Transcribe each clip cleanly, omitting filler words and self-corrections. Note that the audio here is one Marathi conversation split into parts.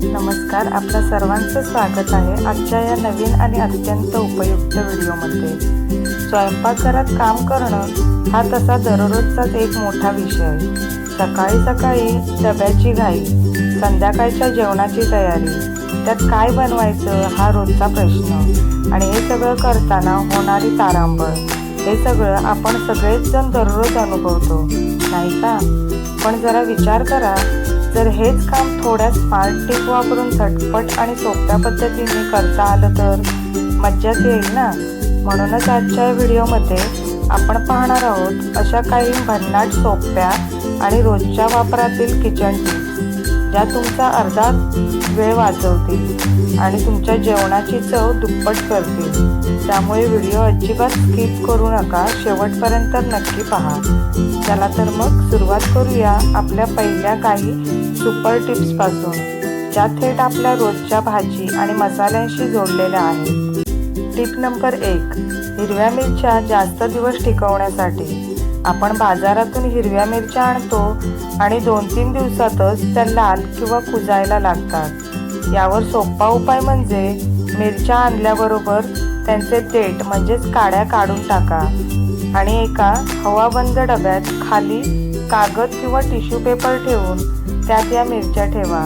नमस्कार, आपल्या सर्वांचं स्वागत आहे आजच्या या नवीन आणि अत्यंत उपयुक्त व्हिडिओमध्ये। स्वयंपाकघरात काम करणं हा तसा दररोजचाच एक मोठा विषय। सकाळी सकाळी डब्याची घाई, संध्याकाळच्या जेवणाची तयारी, त्यात काय बनवायचं हा रोजचा प्रश्न आणि हे सगळं करताना होणारी तारांबळ, हे सगळं आपण सगळेच जण दररोज अनुभवतो, नाही का? पण जरा विचार करा, जर हेच काम थोड्या स्मार्ट टिप वापरून झटपट आणि सोप्या पद्धतीने करता आलं तर मज्जाच येईल ना। म्हणूनच आजच्या व्हिडिओमध्ये आपण पाहणार आहोत अशा काही भन्नाट सोप्या आणि रोजच्या वापरातील किचन टिप्स, ज्या तुमचा अर्धा वेळ वाचवतील आणि तुमच्या जेवणाची चव दुप्पट करतील। त्यामुळे व्हिडिओ अजिबात स्किप करू नका, शेवटपर्यंत नक्की पहा। चला तर मग सुरुवात करूया आपल्या पहिल्या काही सुपर टिप्स पासून, ज्या थेट आपल्या रोजच्या भाजी आणि मसाल्यांशी जोडलेल्या आहेत। टिप नंबर 1, हिरव्या मिरच्या जास्त दिवस टिकवण्यासाठी। आपण बाजारातून हिरव्या मिरच्या आणतो आणि 2-3 दिवसातच त्या लाल किंवा कुजायला लागतात। यावर सोपा उपाय म्हणजे मिरच्या आणल्याबरोबर त्यांचे देठ म्हणजेच काड्या काढून टाका आणि एका हवाबंद डब्यात खाली कागद किंवा टिश्यू पेपर ठेवून त्यात या मिरच्या ठेवा।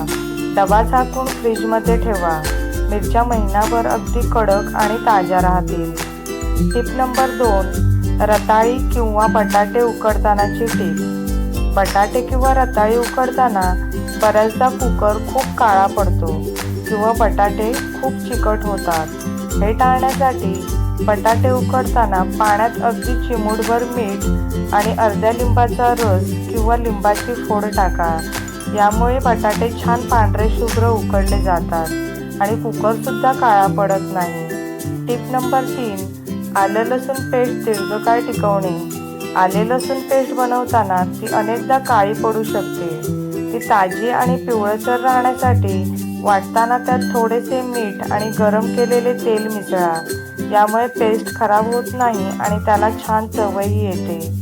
डबा झाकून फ्रीजमध्ये ठेवा। मिरच्या महिनाभर अगदी कडक आणि ताज्या राहतील। टिप नंबर 2, रताळी किंवा बटाटे उकडतानाची टिप। बटाटे किंवा रताळी उकडताना बऱ्याचदा कुकर खूप काळा पडतो किंवा बटाटे खूप चिकट होतात। हे टाळण्यासाठी बटाटे उकडताना पाण्यात अगदी चिमूटभर मीठ आणि अर्ध्या लिंबाचा रस किंवा लिंबाची फोड टाका। यामुळे बटाटे छान पांढरे शुभ्र उकडले जातात आणि कुकरसुद्धा काळा पडत नाही। टिप नंबर 3, आलं लसूण पेस्ट दीर्घकाळ टिकवणे। आले लसूण पेस्ट बनवताना ती अनेकदा काळी पडू शकते। ती ताजी आणि पिवळसर राहण्यासाठी वाटताना त्यात थोडेसे मीठ आणि गरम केलेले तेल मिसळा। यामुळे पेस्ट खराब होत नाही आणि त्याला छान चवही येते।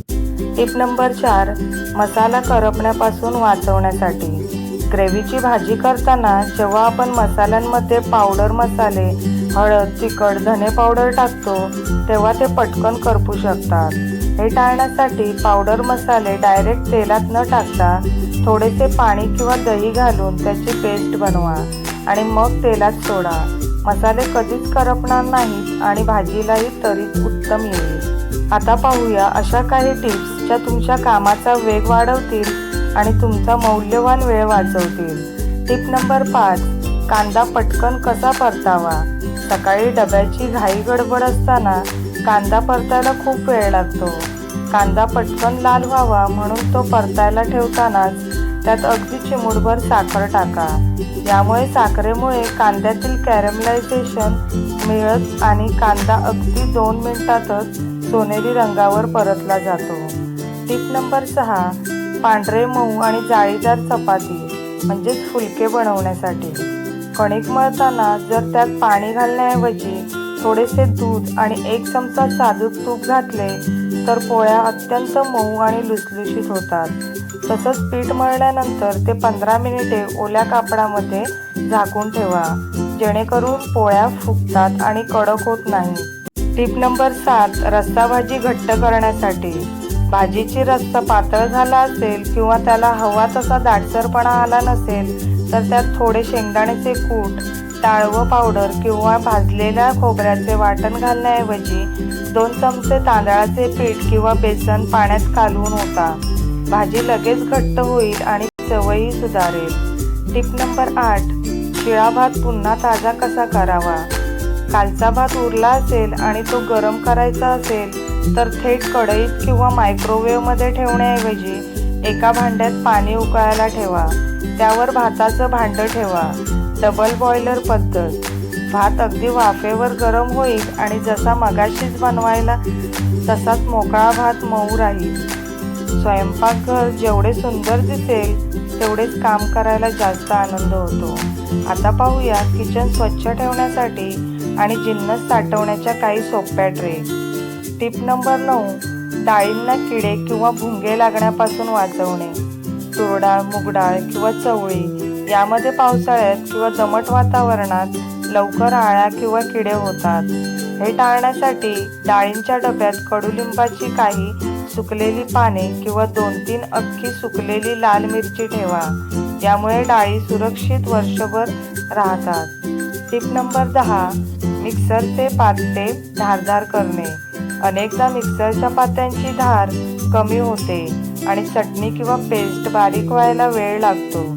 टिप नंबर 4, मसाला करपण्यापासून वाचवण्यासाठी। ग्रेव्हीची भाजी करताना जेव्हा आपण मसाल्यांमध्ये पावडर मसाले, हळद, तिखट, धने पावडर टाकतो तेव्हा ते पटकन करपू शकतात। हे टाळण्यासाठी पावडर मसाले डायरेक्ट तेलात न टाकता थोडेसे पाणी किंवा दही घालून त्याची पेस्ट बनवा आणि मग तेलात सोडा। मसाले कधीच करपणार नाहीत आणि भाजीलाही तरीच उत्तम येईल। आता पाहूया अशा काही टिप्स ज्या तुमच्या कामाचा वेग वाढवतील आणि तुमचा मौल्यवान वेळ वाचवतील। टिप नंबर 5, कांदा पटकन कसा परतावा। सकाळी डब्याची घाई गडबड असताना कांदा परतायला खूप वेळ लागतो। कांदा पटकन लाल व्हावा म्हणून तो परतायला ठेवतानाच त्यात अगदी चिमूटभर साखर टाका। यामुळे साखरेमुळे कांद्यातील कॅरमलायझेशन मिळत आणि कांदा अगदी 2 मिनिटातच सोनेरी रंगावर परतला जातो। टिप नंबर 6, पांढरे मऊ आणि जाळीदार चपाती म्हणजेच फुलके बनवण्यासाठी। कणिक मळताना जर त्यात पाणी घालण्याऐवजी थोडेसे दूध आणि 1 चमचा साजूक तूप घातले तर पोळ्या अत्यंत मऊ आणि लुसलुशीत होतात। तसंच पीठ मळल्यानंतर ते 15 मिनिटे ओल्या कापडामध्ये झाकून ठेवा, जेणेकरून पोळ्या फुगतात आणि कडक होत नाही। टिप नंबर 7, रस्सा भाजी घट्ट करण्यासाठी। भाजीची रस्सा पातळ झाला असेल किंवा त्याला हवा तसा दाटसरपणा आला नसेल तर त्यात थोडे शेंगदाण्याचे कूट, डाळव पावडर किंवा भाजलेल्या खोबऱ्याचे वाटण घालण्याऐवजी 2 चमचे तांदळाचे पीठ किंवा बेसन पाण्यात कालवून ओता। भाजी लगेच घट्ट होईल आणि चवही सुधारेल। टिप नंबर 8, शिळा भात पुन्हा ताजा कसा करावा। कालचा भात उरला असेल आणि तो गरम करायचा असेल तर थेट कढईत किंवा मायक्रोवेव्हमध्ये ठेवण्याऐवजी एका भांड्यात पाणी उकळायला ठेवा। त्यावर भाताचं भांडं ठेवा। डबल बॉयलर पद्धत। भात अगदी वाफेवर गरम होईल आणि जसा मगाशीच बनवायला तसाच मोकळा भात मऊ राहील। स्वयंपाकघर जेवढे सुंदर दिसेल तेवढेच काम करायला जास्त आनंद होतो। आता पाहूया किचन स्वच्छ ठेवण्यासाठी आणि जिन्नस साठवण्याच्या काही सोप्या ट्रिक्स। टिप नंबर 9, डाळींना किडे किंवा भुंगे लागण्यापासून वाचवणे। तूर डाळ, मूग डाळ किंवा चवळी यामध्ये पावसाळ्यात किंवा दमट वातावरणात लवकर आळ्या किंवा किडे होतात. हे टाळण्यासाठी डाळींच्या डब्यात कडुलिंबाची काही सुकलेली पाने किंवा 2-3 अख्खी सुकलेली लाल मिरची ठेवा. यामुळे डाळी सुरक्षित वर्षभर राहतात. Tip number 10. मिक्सरचे पाते धारदार करणे. अनेकदा मिक्सरच्या पात्यांची धार कमी होते आणि चटणी किंवा पेस्ट बारीक व्हायला वेळ लागतो.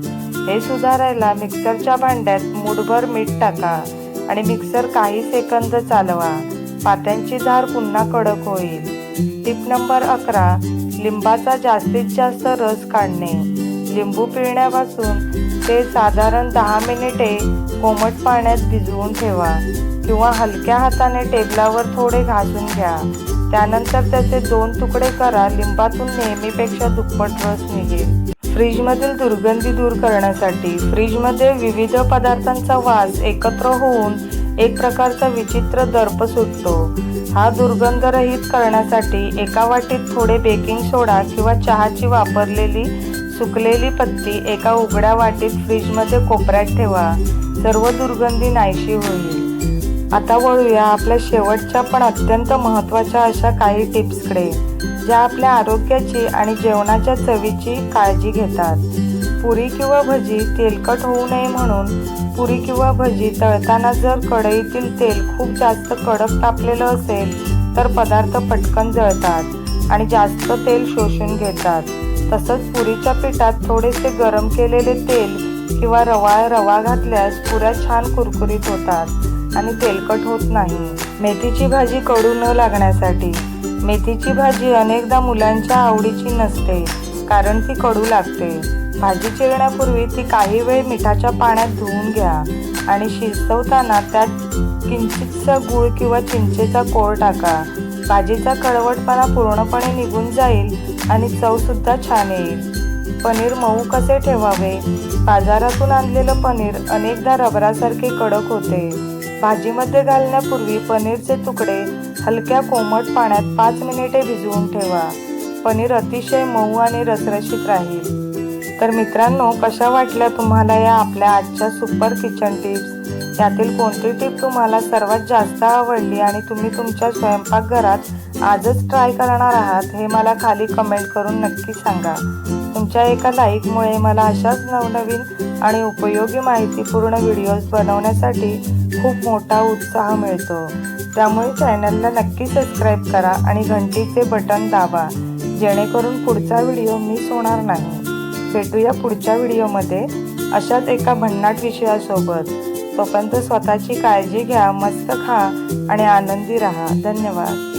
हे सुधारायला मिक्सरच्या भांड्यात मूठभर मीठ टाका आणि मिक्सर काही सेकंद चालवा. पात्यांची धार पुन्हा कडक होईल. Tip number 11. लिंबाचा जास्तीत जास्त रस काढणे. लिंबू पिळण्यापासून ते साधारण 10 मिनिटे कोमट पाण्यात भिजवून ठेवा किंवा हलक्या हाताने टेबलावर थोडे घासून घ्या. त्यानंतर त्याचे 2 तुकडे करा. लिंबातून नेहमीपेक्षा दुप्पट रस निघेल. फ्रीजमधील दुर्गंधी दूर करण्यासाठी फ्रीजमध्ये विविध पदार्थांचा वास एकत्र होऊन एक प्रकारचा विचित्र दर्प सुटतो. हा दुर्गंध रहित करण्यासाठी एका वाटीत थोडे बेकिंग सोडा किंवा चहाची वापरलेली सुकलेली पत्ती एका उघड्या वाटीत फ्रीजमध्ये कोपऱ्यात ठेवा. सर्व दुर्गंधी नाहीशी होईल. आता वळूया आपल्या शेवटच्या पण अत्यंत महत्त्वाच्या अशा काही टिप्सकडे, ज्या आपल्या आरोग्याची आणि जेवणाच्या चवीची काळजी घेतात. पुरी किंवा भजी तेलकट होऊ नये म्हणून पुरी किंवा भजी तळताना जर कढईतील तेल खूप जास्त कडक तापलेलं असेल तर पदार्थ पटकन जळतात आणि जास्त तेल शोषून घेतात. तसंच पुरीच्या पिठात थोडेसे गरम केलेले तेल किंवा रवा घातल्यास पुऱ्या छान कुरकुरीत होतात आणि तेलकट होत नाही. मेथीची भाजी कडू न लागण्यासाठी. मेथीची भाजी अनेकदा मुलांच्या आवडीची नसते कारण ती कडू लागते. भाजी चिरण्यापूर्वी ती काही वेळ मिठाच्या पाण्यात धुवून घ्या आणि शिजवताना त्यात किंचितसा गूळ किंवा चिंचेचा कोळ टाका. भाजीचा कडवटपणा पूर्णपणे निघून जाईल आणि चवसुद्धा छान येईल. पनीर मऊ कसे ठेवावे. बाजारातून आणलेलं पनीर अनेकदा रबरासारखे कडक होते. भाजीमध्ये घालण्यापूर्वी पनीरचे तुकडे हलक्या कोमट पाण्यात 5 मिनिटे भिजवून ठेवा. पनीर अतिशय मऊ आणि रसरशीत राहील. तर मित्रांनो, कशा वाटल्या तुम्हाला या आपल्या आजच्या सुपर किचन टिप्स? यातील कोणती टिप तुम्हाला सर्वात जास्त आवडली आणि तुम्ही तुमच्या स्वयंपाकघरात आजच ट्राय करणार आहात हे मला खाली कमेंट करून नक्की सांगा. तुमच्या एका लाईकमुळे मला अशाच नवनवीन आणि उपयोगी माहितीपूर्ण व्हिडिओज बनवण्यासाठी खूप मोठा उत्साह मिळतो. त्यामुळे चॅनलला नक्की सबस्क्राईब करा आणि घंटीचे बटन दाबा, जेणेकरून पुढचा व्हिडिओ मिस होणार नाही. भेटूया पुढच्या व्हिडिओमध्ये अशाच एका भन्नाट विषयासोबत. तोपर्यंत स्वतःची काळजी घ्या, मस्त खा आणि आनंदी राहा. धन्यवाद.